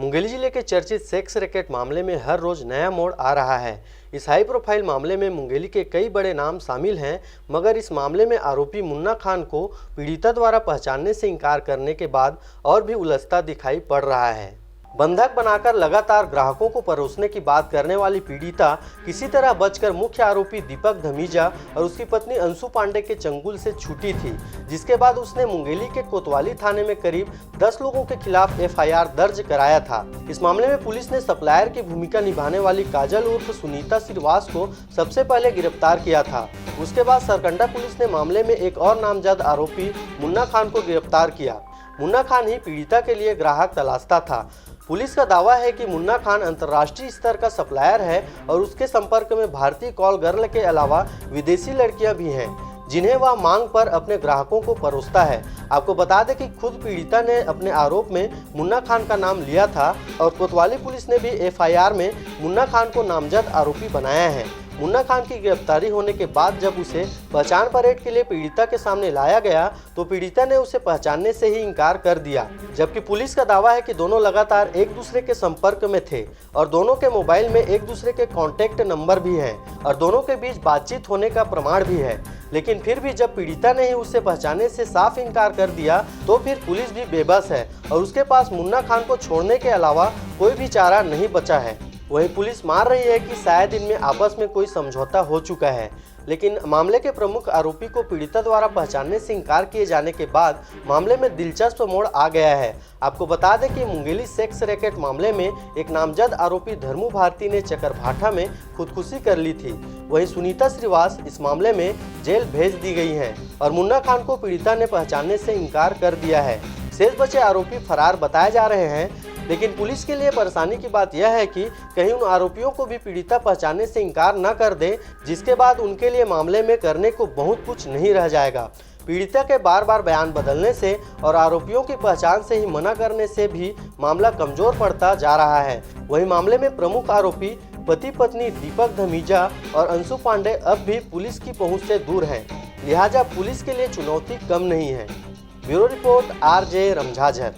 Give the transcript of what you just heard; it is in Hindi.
मुंगेली जिले के चर्चित सेक्स रैकेट मामले में हर रोज नया मोड़ आ रहा है। इस हाई प्रोफाइल मामले में मुंगेली के कई बड़े नाम शामिल हैं, मगर इस मामले में आरोपी मुन्ना खान को पीड़िता द्वारा पहचानने से इनकार करने के बाद और भी उलझता दिखाई पड़ रहा है। बंधक बनाकर लगातार ग्राहकों को परोसने की बात करने वाली पीड़िता किसी तरह बचकर मुख्य आरोपी दीपक धमीजा और उसकी पत्नी अंशु पांडे के चंगुल से छूटी थी, जिसके बाद उसने मुंगेली के कोतवाली थाने में करीब 10 लोगों के खिलाफ एफआईआर दर्ज कराया था। इस मामले में पुलिस ने सप्लायर की भूमिका निभाने वाली काजल उर्फ सुनीता श्रीवास को सबसे पहले गिरफ्तार किया था। उसके बाद सरकंडा पुलिस ने मामले में एक और नामजद आरोपी मुन्ना खान को गिरफ्तार किया। मुन्ना खान ही पीड़िता के लिए ग्राहक तलाशता था। पुलिस का दावा है कि मुन्ना खान अंतर्राष्ट्रीय स्तर का सप्लायर है और उसके संपर्क में भारतीय कॉल गर्ल के अलावा विदेशी लड़कियां भी हैं, जिन्हें वह मांग पर अपने ग्राहकों को परोसता है। आपको बता दें कि खुद पीड़िता ने अपने आरोप में मुन्ना खान का नाम लिया था और कोतवाली पुलिस ने भी एफआईआर में मुन्ना खान को नामजद आरोपी बनाया है। मुन्ना खान की गिरफ्तारी होने के बाद जब उसे पहचान परेड के लिए पीड़िता के सामने लाया गया तो पीड़िता ने उसे पहचानने से ही इनकार कर दिया, जबकि पुलिस का दावा है कि दोनों लगातार एक दूसरे के संपर्क में थे और दोनों के मोबाइल में एक दूसरे के कॉन्टैक्ट नंबर भी हैं और दोनों के बीच बातचीत होने का प्रमाण भी है। लेकिन फिर भी जब पीड़िता ने ही उसे पहचानने से साफ इनकार कर दिया तो फिर पुलिस भी बेबस है और उसके पास मुन्ना खान को छोड़ने के अलावा कोई भी चारा नहीं बचा है। वहीं पुलिस मान रही है कि शायद इनमें आपस में कोई समझौता हो चुका है, लेकिन मामले के प्रमुख आरोपी को पीड़िता द्वारा पहचानने से इनकार किए जाने के बाद मामले में दिलचस्प मोड़ आ गया है। आपको बता दें कि मुंगेली सेक्स रैकेट मामले में एक नामजद आरोपी धर्मू भारती ने चकरभाठा में खुदकुशी कर ली थी। वहीं सुनीता श्रीवास इस मामले में जेल भेज दी गई हैं और मुन्ना खान को पीड़िता ने पहचानने से इनकार कर दिया है। शेष बचे आरोपी फरार बताए जा रहे हैं, लेकिन पुलिस के लिए परेशानी की बात यह है कि कहीं उन आरोपियों को भी पीड़िता पहचानने से इनकार न कर दे, जिसके बाद उनके लिए मामले में करने को बहुत कुछ नहीं रह जाएगा। पीड़िता के बार बार बयान बदलने से और आरोपियों की पहचान से ही मना करने से भी मामला कमजोर पड़ता जा रहा है। वहीं मामले में प्रमुख आरोपी पति पत्नी दीपक धमीजा और अंशु पांडे अब भी पुलिस की पहुँच से दूर हैं, लिहाजा पुलिस के लिए चुनौती कम नहीं है। Bureau report RJ रमझाझर।